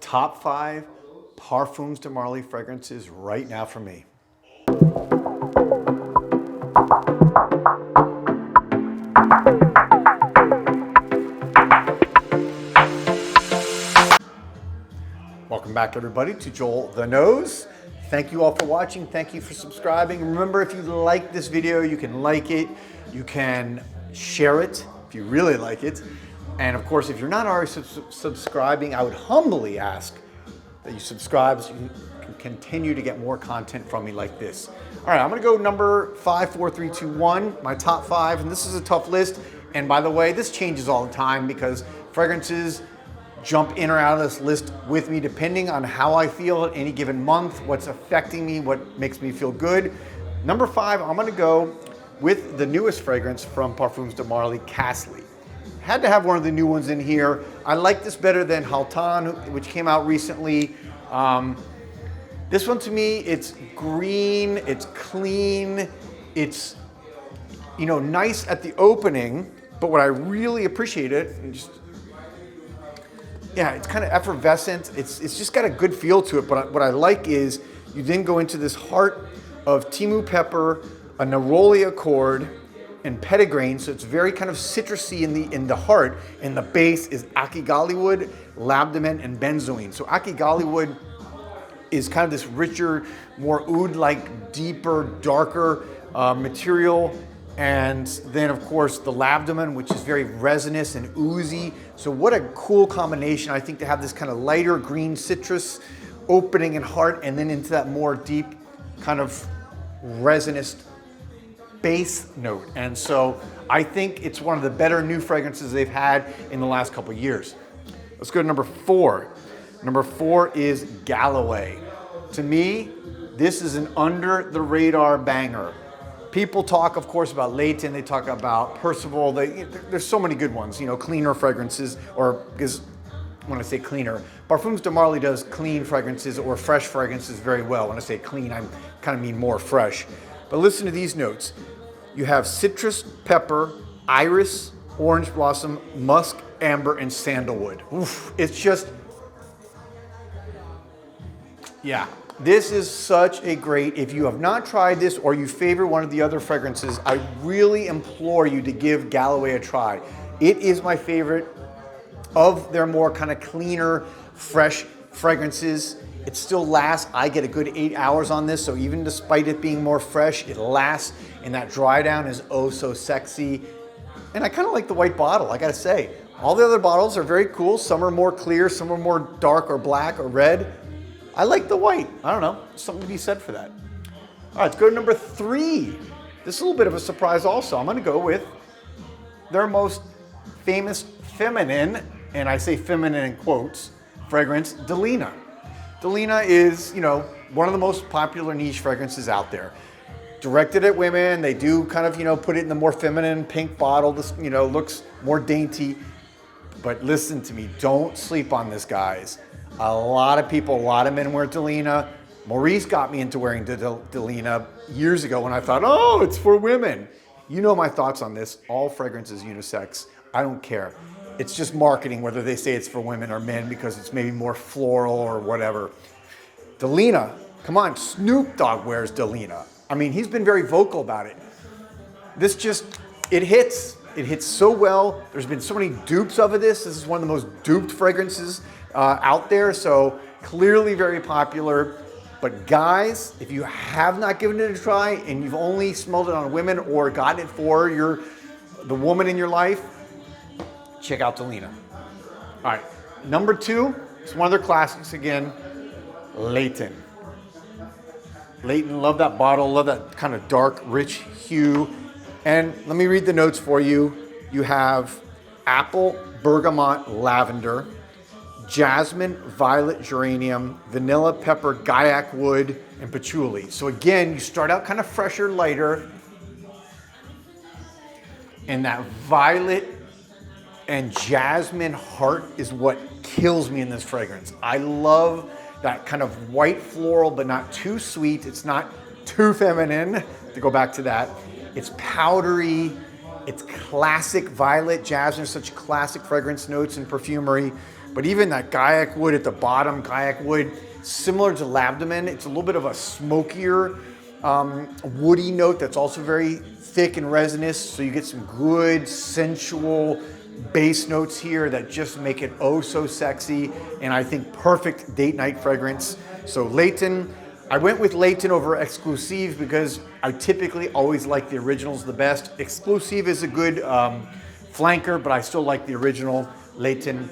top 5 Parfums de Marley fragrances right now for me. Welcome back everybody to Joel the Nose. Thank you all for watching. Thank you for subscribing. Remember, if you like this video, you can like it. You can share it if you really like it. And of course, if you're not already subscribing, I would humbly ask that you subscribe so you can continue to get more content from me like this. All right, I'm gonna go number 5, 4, 3, 2, 1, my top 5, and this is a tough list. And by the way, this changes all the time because fragrances jump in or out of this list with me depending on how I feel at any given month, what's affecting me, what makes me feel good. Number 5, I'm gonna go with the newest fragrance from Parfums de Marley Castley. Had to have one of the new ones in here. I like this better than Haltan, which came out recently. This one to me, it's green, it's clean, it's nice at the opening, but what I really appreciate it's kind of effervescent. It's just got a good feel to it, but what I like is you then go into this heart of Timu pepper, a neroli accord, and petitgrain, so it's very kind of citrusy in the heart, and the base is akigali wood, labdamen, and benzoin. So akigali wood is kind of this richer, more oud-like, deeper, darker material, and then of course the labdamen, which is very resinous and oozy. So what a cool combination, I think, to have this kind of lighter green citrus opening in heart, and then into that more deep kind of resinous base note. And so I think it's one of the better new fragrances they've had in the last couple of years. Let's go to number 4. Number 4 is Galloway. To me, this is an under the radar banger. People talk, of course, about Leighton, they talk about Percival, there's so many good ones, cleaner fragrances, or because when I say cleaner, Parfums de Marley does clean fragrances or fresh fragrances very well. When I say clean, I kind of mean more fresh. But listen to these notes. You have citrus, pepper, iris, orange blossom, musk, amber, and sandalwood. Oof, it's just, yeah. This is such a great, if you have not tried this or you favor one of the other fragrances, I really implore you to give Galloway a try. It is my favorite of their more kind of cleaner, fresh fragrances. It still lasts. I get a good 8 hours on this, so even despite it being more fresh, it lasts, and that dry down is oh so sexy. And I kind of like the white bottle, I gotta say. All the other bottles are very cool. Some are more clear, some are more dark or black or red. I like the white. I don't know, something to be said for that. All right, let's go to number 3. This is a little bit of a surprise also. I'm gonna go with their most famous feminine, and I say feminine in quotes, fragrance, Delina. Delina is, one of the most popular niche fragrances out there. Directed at women, they do kind of, put it in the more feminine pink bottle. This, looks more dainty. But listen to me, don't sleep on this, guys. A lot of people, a lot of men wear Delina. Maurice got me into wearing Delina years ago when I thought, oh, it's for women. You know my thoughts on this. All fragrance is unisex. I don't care. It's just marketing, whether they say it's for women or men, because it's maybe more floral or whatever. Delina, come on, Snoop Dogg wears Delina. I mean, he's been very vocal about it. This just, it hits. It hits so well. There's been so many dupes of this. This is one of the most duped fragrances out there, so clearly very popular. But guys, if you have not given it a try and you've only smelled it on women or gotten it for the woman in your life, check out Delina. All right, number 2, it's one of their classics again, Leighton. Leighton, love that bottle, love that kind of dark, rich hue. And let me read the notes for you. You have apple, bergamot, lavender, jasmine, violet, geranium, vanilla, pepper, gaiac wood, and patchouli. So again, you start out kind of fresher, lighter, and that violet and jasmine heart is what kills me in this fragrance. I love that kind of white floral, but not too sweet. It's not too feminine, to go back to that. It's powdery, it's classic violet, jasmine, such classic fragrance notes in perfumery. But even that Gaiac wood at the bottom, Gaiac wood, similar to Labdaman, it's a little bit of a smokier, woody note that's also very thick and resinous. So you get some good sensual base notes here that just make it oh so sexy, and I think perfect date night fragrance. So Leighton, I went with Leighton over Exclusive because I typically always like the originals the best. Exclusive is a good flanker, but I still like the original Leighton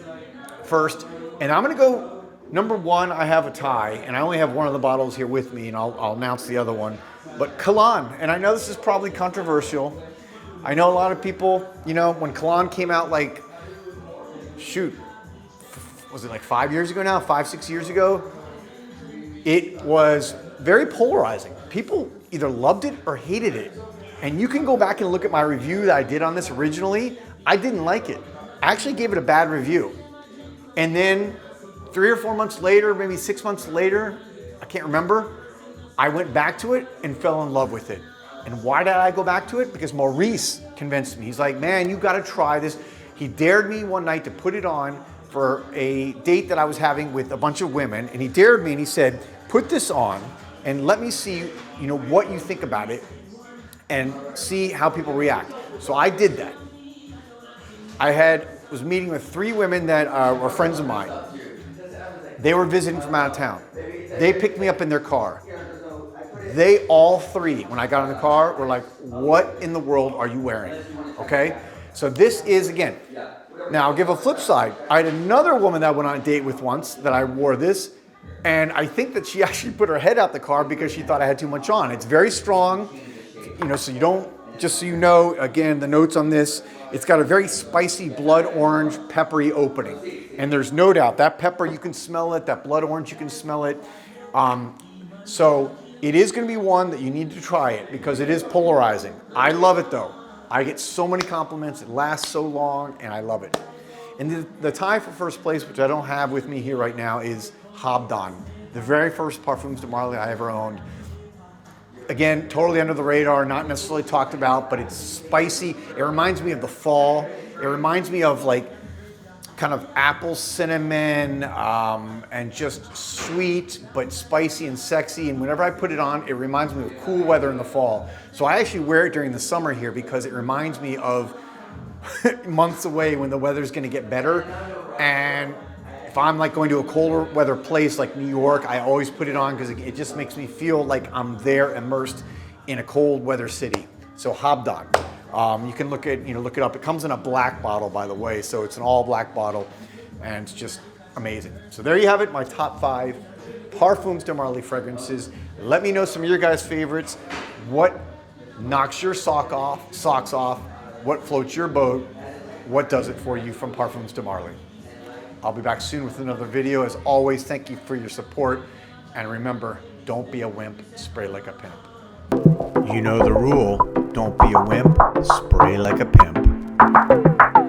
first. And I'm gonna go number one. I have a tie, and I only have one of the bottles here with me, and I'll announce the other one. But Cologne, and I know this is probably controversial. I know a lot of people, you know, when Cologne came out, like, shoot, was it like 5 years ago now, 5, 6 years ago? It was very polarizing. People either loved it or hated it. And you can go back and look at my review that I did on this originally. I didn't like it. I actually gave it a bad review. And then 3 or 4 months later, maybe 6 months later, I can't remember, I went back to it and fell in love with it. And why did I go back to it? Because Maurice convinced me. He's like, man, you gotta try this. He dared me one night to put it on for a date that I was having with a bunch of women. And he dared me and he said, put this on and let me see, you know, what you think about it and see how people react. So I did that. I was meeting with 3 women that were friends of mine. They were visiting from out of town. They picked me up in their car. They all 3, when I got in the car, were like, what in the world are you wearing? Okay? So this is, again, now I'll give a flip side. I had another woman that I went on a date with once that I wore this, and I think that she actually put her head out the car because she thought I had too much on. It's very strong, you know, so you don't, just so you know, again, the notes on this, it's got a very spicy blood orange, peppery opening. And there's no doubt, that pepper, you can smell it, that blood orange, you can smell it. So it is gonna be one that you need to try it because it is polarizing. I love it though. I get so many compliments, it lasts so long, and I love it. And the tie for first place, which I don't have with me here right now, is Habdan, the very first Parfums de Marley I ever owned. Again, totally under the radar, not necessarily talked about, but it's spicy. It reminds me of the fall. It reminds me of like kind of apple cinnamon and just sweet, but spicy and sexy. And whenever I put it on, it reminds me of cool weather in the fall. So I actually wear it during the summer here because it reminds me of months away when the weather's gonna get better. And if I'm like going to a colder weather place like New York, I always put it on because it just makes me feel like I'm there immersed in a cold weather city. So Habdan, you can look it up. It comes in a black bottle, by the way, so it's an all black bottle, and it's just amazing. So there you have it, my top 5 Parfums de Marley fragrances. Let me know some of your guys' favorites. What knocks your socks off? What floats your boat? What does it for you from Parfums de Marley? I'll be back soon with another video. As always, thank you for your support. And remember, don't be a wimp, spray like a pimp. You know the rule, don't be a wimp, spray like a pimp.